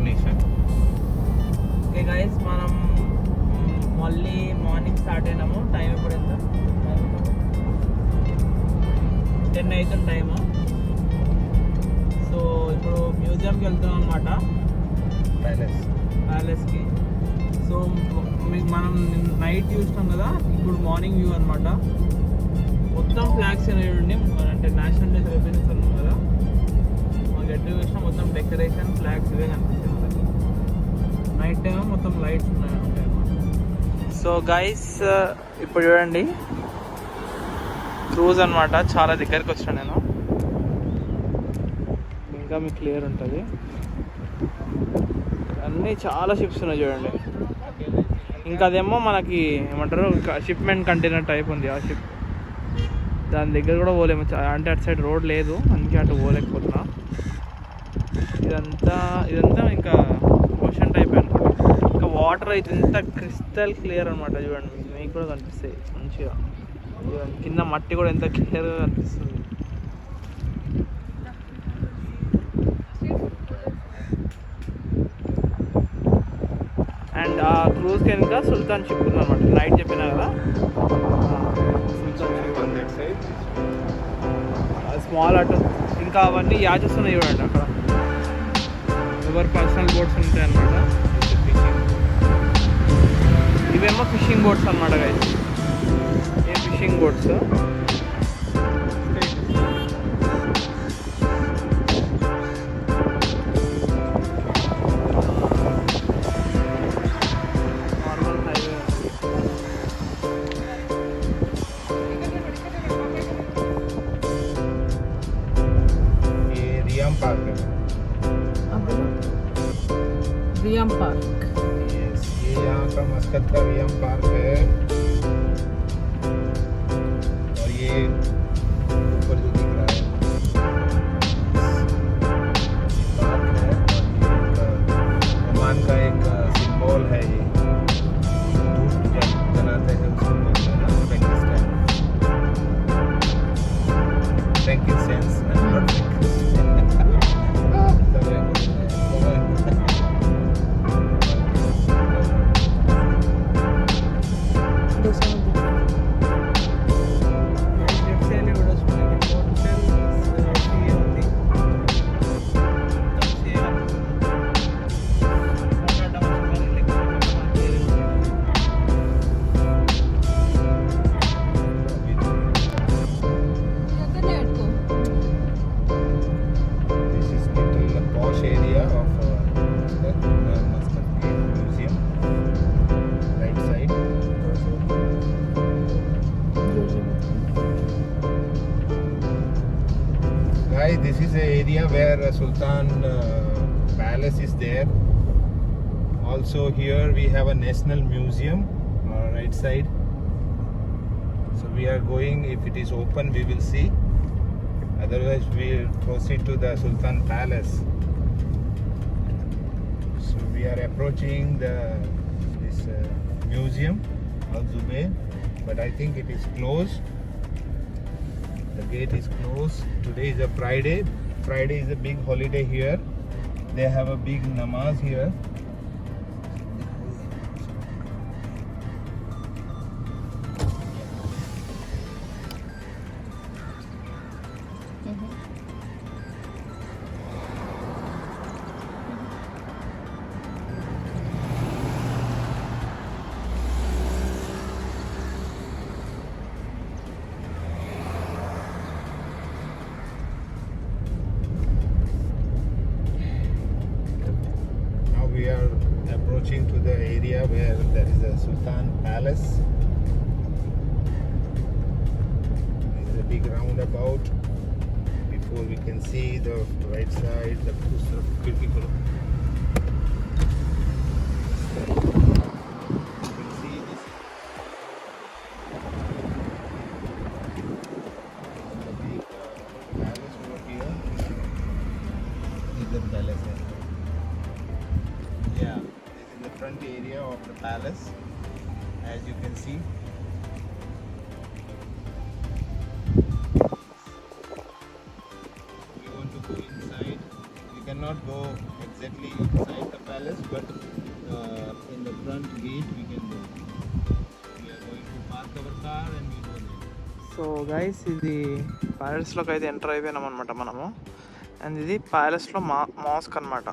destination. Okay guys, మనం మళ్ళీ morning start అయినాము. Time ఇప్పుడు ఎంత? 10 అవుతుంది టైము. సో ఇప్పుడు మ్యూజియంకి వెళ్తున్నాం అనమాట, ప్యాలెస్కి. సో మనం నైట్ చూసినాం కదా, ఇప్పుడు మార్నింగ్ వ్యూ అనమాట. మొత్తం ఫ్లాగ్స్ అనేవి అంటే నేషనల్ డే సెలబ్రేషన్స్ అన్నాం కదా, మాకు ఎటు చూసినా మొత్తం డెకరేషన్ ఫ్లాగ్స్ ఇవే కనిపిస్తాయి మనకి. నైట్ టైం మొత్తం లైట్స్ ఉన్నాయి అనమాట. సో గైస్, ఇప్పుడు చూడండి క్రూజ్ అనమాట. చాలా దగ్గరికి వచ్చాను నేను, ఇంకా మీకు క్లియర్ ఉంటుంది. అన్నీ చాలా షిప్స్ ఉన్నాయి చూడండి. ఇంకా అదేమో మనకి ఏమంటారు, షిప్మెంట్ కంటైనర్ టైప్ ఉంది ఆ షిప్. దాని దగ్గర కూడా పోలేము, అంటే అటు సైడ్ రోడ్ లేదు, అందుకే అటు పోలేకపోతున్నా. ఇదంతా ఇంకా ఓషన్ టైప్ అనుకో. ఇంకా వాటర్ అయితే ఇంత క్రిస్టల్ క్లియర్ అనమాట. చూడండి, మీకు కూడా కనిపిస్తాయి మంచిగా. చూడండి కింద మట్టి కూడా ఎంత క్లియర్గా కనిపిస్తుంది. అండ్ ఆ క్రూజ్కి వెనుక సుల్తాన్ షిప్ ఉందన్నమాట. నైట్ చెప్పినా కదా, స్మాల్ ఆటో. ఇంకా అవన్నీ యాచెస్ ఉన్నాయి చూడండి అక్కడ. ఎవరు పర్సనల్ బోట్స్ ఉంటాయి అన్నమాట. ఇవేమో ఫిషింగ్ బోట్స్ అన్నమాట గైస్. ఏ ఫిషింగ్ బోట్స్. रियम पार्क, Yes, ये यहाँ का मस्कत का रियम पार्क है। और ये ऊपर जो दिख रहा है पार्क है, और ये ओमान का एक सिंबल है। ये धूप जब बनाते हैं उसको बोलते हैं ना frankincense, not This is an area where Sultan Palace is there. Also here we have a national museum right side. So we are going, if it is open we will see. Otherwise we will proceed to the Sultan Palace. So we are approaching this museum Al Zubayr, but I think it is closed. The gate is closed. Today is a Friday. Friday is a big holiday here. They have a big namaz here. We are approaching to the area where there is a Sultan Palace. There is a big roundabout. Before we can see the right side, the beautiful. Yeah, this is the front area of the palace, as you can see. We want to go inside. We cannot go exactly inside the palace, but in the front gate we can go. We are going to park our car and we go there. So guys ఇది ప్యాలెస్లోకి అయితే enter అయిపోయినాం అనమాట మనము. And ఇది ప్యాలెస్లో mask అనమాట.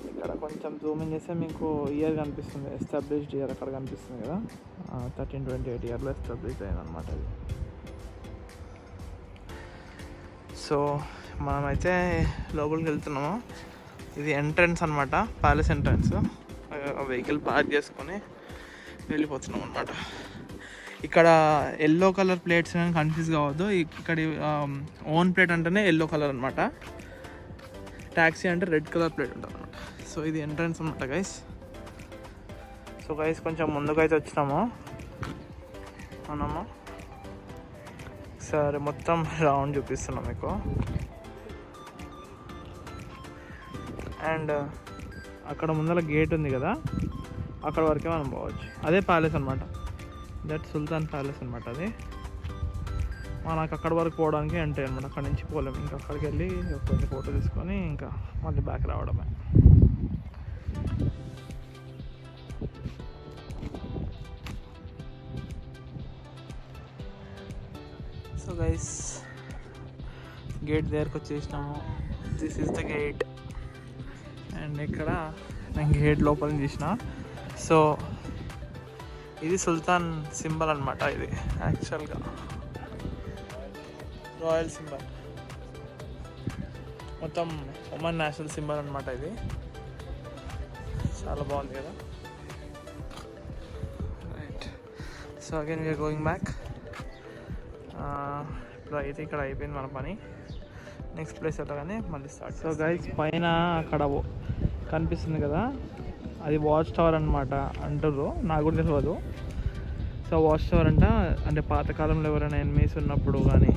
ఇక్కడ కొంచెం జూమింగ్ చేస్తే మీకు ఇయర్ కనిపిస్తుంది, ఎస్టాబ్లిష్డ్ ఇయర్ అక్కడ కనిపిస్తుంది కదా, 1328 ఇయర్లో ఎస్టాబ్లిష్ అయింది అనమాట ఇది. సో మనమైతే లోపలికి వెళ్తున్నాము. ఇది ఎంట్రన్స్ అనమాట, ప్యాలెస్ ఎంట్రన్స్. వెహికల్ పార్క్ చేసుకొని వెళ్ళిపోతున్నాం అనమాట. ఇక్కడ ఎల్లో కలర్ ప్లేట్స్ అని కన్ఫ్యూజ్ కావద్దు. ఇక్కడ ఓన్ ప్లేట్ అంటేనే ఎల్లో కలర్ అనమాట, ట్యాక్సీ అంటే రెడ్ కలర్ ప్లేట్ ఉంటుంది అనమాట. సో ఇది ఎంట్రన్స్ అనమాట గైస్. సో గైస్ కొంచెం ముందుకైతే వచ్చినాము మనము. సరే మొత్తం రౌండ్ చూపిస్తున్నాం మీకు. అండ్ అక్కడ ముందర గేట్ ఉంది కదా, అక్కడ వరకే మనం పోవచ్చు. అదే ప్యాలెస్ అనమాట, దట్ సుల్తాన్ ప్యాలెస్ అనమాట. అది మనకు అక్కడ వరకు పోవడానికి ఎంట్రీ అనమాట. అక్కడ నుంచి పోలేము, ఇంకా అక్కడికి వెళ్ళి కొంచెం ఫోటో తీసుకొని ఇంకా మళ్ళీ బ్యాక్ రావడమే. సో గైస్ గేట్ దగ్గరకు వచ్చేసినాము. This is the gate. And ఇక్కడ నేను గేట్ లోపల తీసిన. సో ఇది సుల్తాన్ సింబల్ అనమాట. ఇది యాక్చువల్గా రాయల్ సింబల్, మొత్తం ఒమన్ నేషనల్ సింబల్ అనమాట. ఇది చాలా బాగుంది కదా. Right, so again we're going back. ఇప్పుడు అయితే ఇక్కడ అయిపోయింది మన పని. నెక్స్ట్ ప్లేస్ వెళ్ళగానే మళ్ళీ స్టార్ట్. సో గైస్ పైన అక్కడ కనిపిస్తుంది కదా, అది వాచ్ టవర్ అనమాట అంటారు, నాకు కూడా తెలియదు. సో వాచ్ టవర్ అంటే పాతకాలంలో ఎవరైనా ఎనిమీస్ ఉన్నప్పుడు కానీ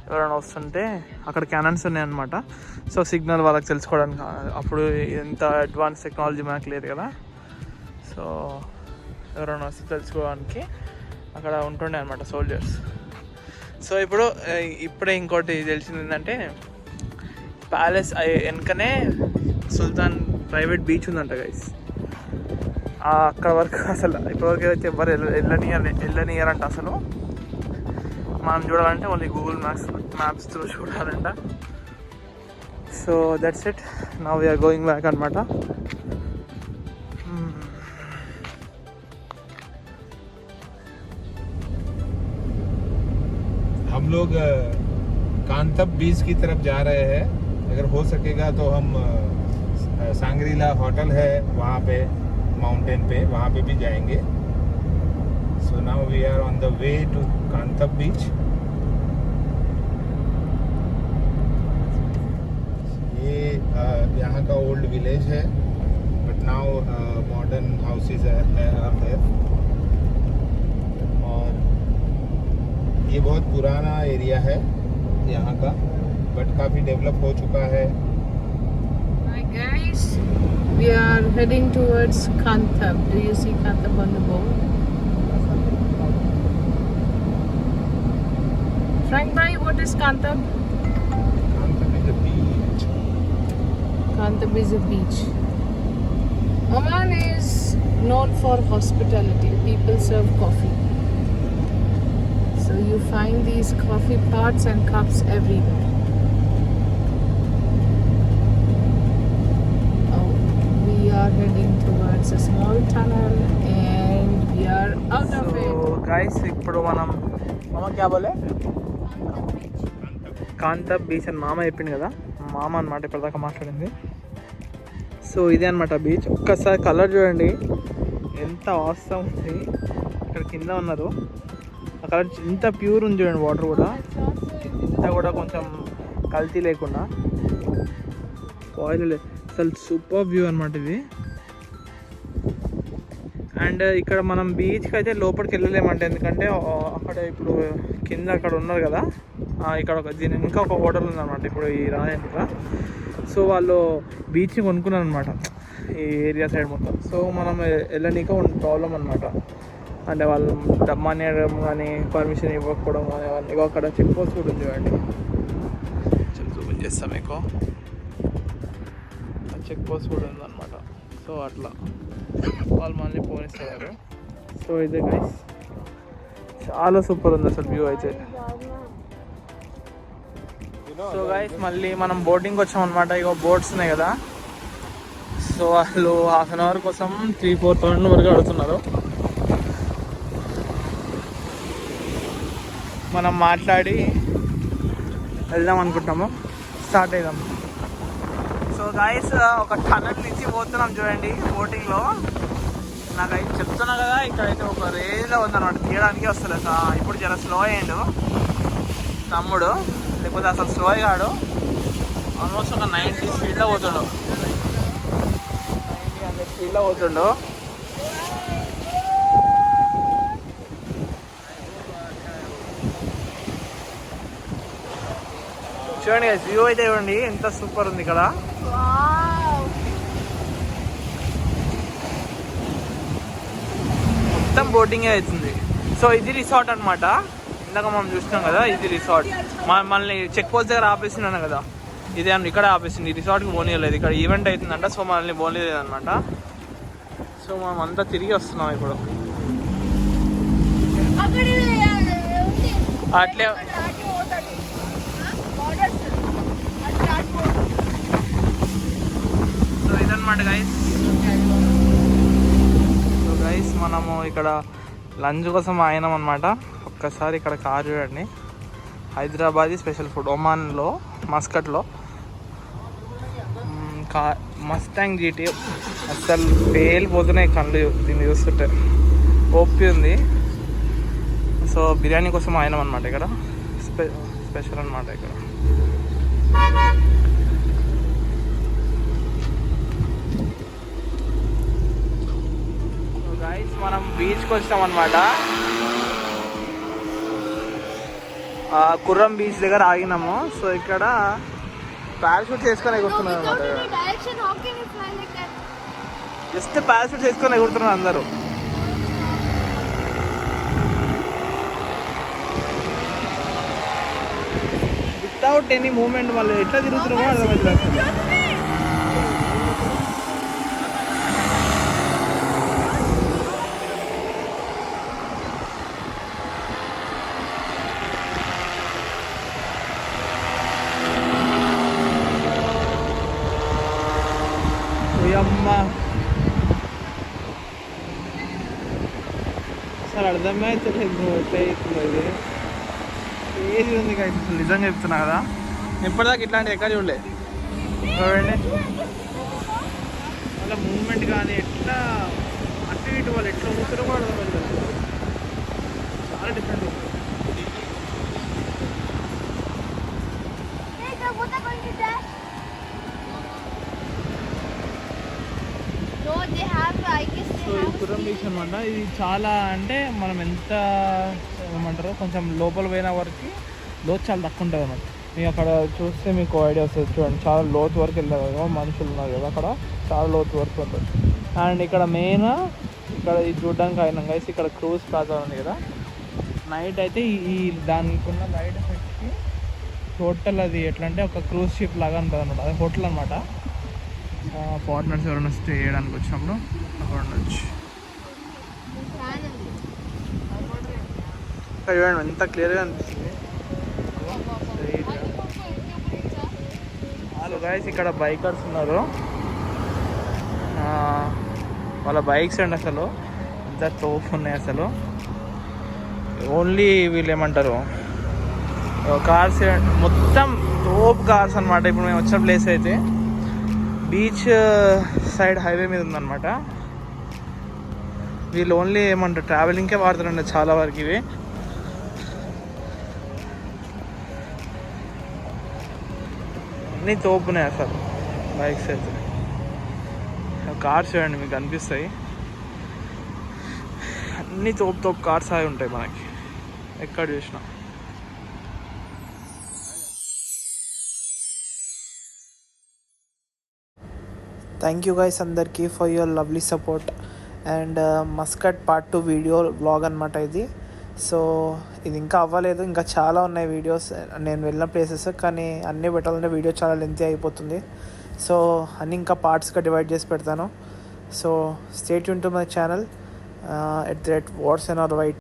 ఎవరైనా వస్తుంటే అక్కడ క్యానన్స్ ఉన్నాయన్నమాట. సో సిగ్నల్ వాళ్ళకి తెలుసుకోవడానికి. అప్పుడు ఎంత అడ్వాన్స్ టెక్నాలజీ మనకు లేదు కదా, సో ఎవరైనా వస్తే తెలుసుకోవడానికి అక్కడ ఉంటుండే అనమాట సోల్జర్స్. సో ఇప్పుడే ఇంకోటి తెలిసింది ఏంటంటే, ప్యాలెస్ వెనకనే సుల్తాన్ ప్రైవేట్ బీచ్ ఉందంట గైస్. అక్కడ వరకు అసలు ఇప్పటివరకు అయితే ఎవరు వెళ్ళనియరంట. అసలు మనం చూడాలంటే ఓన్లీ గూగుల్ మ్యాప్స్ త్రూ చూడాలంట. So that's it, now we're going back అనమాట. हम लोग कांतब बीच की तरफ जा रहे हैं. अगर हो सकेगा तो हम सांग्रीला होटल है वहाँ पे माउंटेन पे, वहाँ पे भी जाएंगे. So now we are on the way to Qantab beach. ये यहाँ का ओल्ड विलेज है, बट नाउ मॉडर्न हाउसेज है देयर. और ये बहुत पुराना एरिया है यहाँ का, बट काफ़ी डेवलप हो चुका है. Hi guys, we are heading towards Kantab. Do you see Kantab on the board? Frank bhai, what is Kantab? Kantab is a beach. Kantab is a beach. Oman is known for hospitality. People serve coffee. So you find these coffee pots and cups everywhere. Oh, we are heading towards a small tunnel and we are out of it. So guys ఇప్పుడు మనం క్యా బోలే కాంతబ్ beach అని మామ చెప్పింది కదా, మామ అనమాట ఇప్పటిదాకా మాట్లాడింది. సో ఇదే అనమాట బీచ్. ఒక్కసారి కలర్ చూడండి ఎంత అవసరం ఉంది. ఇక్కడ కింద ఉన్నారు, అక్కడ ఇంత ప్యూర్ ఉంది చూడండి వాటర్ కూడా. ఇంత కూడా కొంచెం కల్తీ లేకుండా ఆయిల్ అసలు సూపర్ వ్యూ అనమాట ఇది. అండ్ ఇక్కడ మనం బీచ్కి అయితే లోపలికి వెళ్ళలేమంటే, ఎందుకంటే అక్కడ ఇప్పుడు కింద అక్కడ ఉన్నారు కదా, ఇక్కడ దీని ఇంకా ఒక హోటల్ ఉందన్నమాట ఇప్పుడు ఈ రాయనక. సో వాళ్ళు బీచ్ని కొనుక్కున్నారు అనమాట ఈ ఏరియా సైడ్ మొత్తం. సో మనం వెళ్ళనీక ప్రాబ్లం అనమాట. అంటే వాళ్ళు మనీ అడగడం కానీ పర్మిషన్ ఇవ్వకపోవడం కానీ అవన్నీ. అక్కడ చెక్ పోస్ట్ కూడా ఉంది చూడండి, చూపించేస్తాం మీకు. చెక్ పోస్ట్ కూడా ఉందన్నమాట. సో అట్లా వాళ్ళు మళ్ళీ పోనిస్తారు. సో ఇదే గైస్, చాలా సూపర్ ఉంది అసలు వ్యూ అయితే. సో గైస్ మళ్ళీ మనం బోటింగ్కి వచ్చాం అనమాట. ఇక బోట్స్ ఉన్నాయి కదా, సో వాళ్ళు ½ an hour కోసం 3-4 thousand వరకు అడుగుతున్నారు. మనం మాట్లాడి వెళ్దాం అనుకుంటాము, స్టార్ట్ అయిదాం. సో గైస్ ఒక టనల్ నుంచి పోతున్నాం చూడండి బోటింగ్లో. నాకైతే చెప్తున్నా కదా, ఇక్కడైతే ఒక రేంజ్లో ఉందన్నమాట, తీయడానికి వస్తలేదు. ఇప్పుడు జర స్లో అయ్యిండు తమ్ముడు, లేకపోతే అసలు స్లో అయ్యాడు. ఆల్మోస్ట్ ఒక 90 స్పీడ్లో పోతుండు, 90-100 స్పీడ్లో పోతుండు. చూడండి వ్యూ అయితే చూడండి ఎంత సూపర్ ఉంది ఇక్కడ. మొత్తం బోటింగే అవుతుంది. సో ఇది రిసార్ట్ అనమాట. ఇందాక మనం చూసినాం కదా, ఇది రిసార్ట్. మనల్ని చెక్ పోస్ట్ దగ్గర ఆపేసినాను కదా, ఇదే ఇక్కడ ఆపేసింది. ఈ రిసార్ట్కి పోనీయలేదు, ఇక్కడ ఈవెంట్ అవుతుందంట. సో మనల్ని పోనీయలేదు అనమాట. సో మనం అంతా తిరిగి వస్తున్నాం ఇప్పుడు. అట్లే సో ఇదన్నమాట గైస్. సో గైస్ మనము ఇక్కడ లంచ్ కోసం అయినాం అనమాట. ఒక్కసారి ఇక్కడ కార్ చూడండి, హైదరాబాదీ స్పెషల్ ఫుడ్, ఒమాన్లో మస్కట్లో మస్టాంగ్ జీటీ. అసలు పేలిపోతున్నాయి కళ్ళు దీన్ని చూస్తుంటే, ఓపి ఉంది. సో బిర్యానీ కోసం అయినాం అనమాట. ఇక్కడ స్పెషల్ అనమాట. ఇక్కడ గైస్ మనం బీచ్కి వచ్చాం అనమాట. కుర్రం బీచ్ దగ్గర ఆగినాము. సో ఇక్కడ పారాషూట్ చేసుకొని ఎగురుతున్నారు అనమాట. జస్ట్ పారాషూట్ చేసుకొని ఎగురుతున్నారు అందరూ. వితౌట్ ఎనీ మూమెంట్ వాళ్ళు ఎట్లా తిరుగుతున్నామో అర్థమవుతుంది. అమ్మా అసలు అర్థమవుతలేదు ఎట్లా అవుతుంది. ఏది ఉంది కదా, అసలు నిజంగా చెప్తున్నా కదా, ఇప్పటిదాకా ఇట్లాంటి ఎక్కడ చూడలే. చూడండి వాళ్ళ మూమెంట్ కానీ ఎట్లా అటు ఇటు వాళ్ళు ఎట్లా ఊపిరి కూడా అర్థమవుతుంది. చాలా డిఫరెంట్ ఉంటుంది. సో ఈ కుర్రం బీచ్ అనమాట. ఇది చాలా అంటే మనం ఎంత ఏమంటారో కొంచెం లోపల పోయిన వరకు లోతు చాలా తక్కువ ఉంటుంది అన్నమాట. మీకు అక్కడ చూస్తే మీకు ఐడియా వస్తుంది చూడండి, చాలా లోతు వరకు వెళ్ళారు కదా, మనుషులు ఉన్నారు కదా అక్కడ, చాలా లోతు వరకు ఉంటుంది. అండ్ ఇక్కడ మెయిన్ ఇక్కడ ఇది చూడడానికి అయినా గైస్, ఇక్కడ క్రూజ్ ప్లాజా ఉంది కదా, నైట్ అయితే ఈ దానికి ఉన్న లైట్ ఎఫెక్ట్కి హోటల్ అది ఎట్లా అంటే ఒక క్రూజ్ షిప్ లాగా ఉంటుంది అనమాట. అది హోటల్ అనమాట. ఫారినర్స్ ఎవరైనా స్టే చేయడానికి వచ్చినప్పుడు అక్కడ ఉండొచ్చు. చూడండి ఎంత క్లియర్గా అనిపిస్తుంది. గైస్ ఇక్కడ బైకర్స్ ఉన్నారు, వాళ్ళ బైక్స్ అండి అసలు ఎంత తోపు ఉన్నాయి అసలు. ఓన్లీ వీళ్ళు ఏమంటారు కార్స్, మొత్తం తోపు కార్స్ అనమాట. ఇప్పుడు మేము వచ్చిన ప్లేస్ అయితే బీచ్ సైడ్ హైవే మీద ఉందన్నమాట. వీళ్ళు ఓన్లీ ఏమంటారు ట్రావెలింగ్కే వాడుతారండి చాలా వరకు ఇవి. అన్నీ తోపున్నాయి అసలు బైక్స్ అయితే. కార్స్ చూడండి మీకు కనిపిస్తాయి, అన్నీ తోపు కార్స్ అవి ఉంటాయి మనకి ఎక్కడ చూసినా. థ్యాంక్ యూ గైస్ అందరికీ for your lovely support. And Muscat part 2 video blog అనమాట ఇది. సో ఇది ఇంకా అవ్వలేదు, ఇంకా చాలా ఉన్నాయి వీడియోస్ నేను వెళ్ళిన ప్లేసెస్, కానీ అన్నీ పెట్టాలంటే వీడియో చాలా లెంతీ అయిపోతుంది. సో అన్ని ఇంకా పార్ట్స్గా డివైడ్ చేసి పెడతాను. So stay tune to my channel @WhatsAnOrWhite.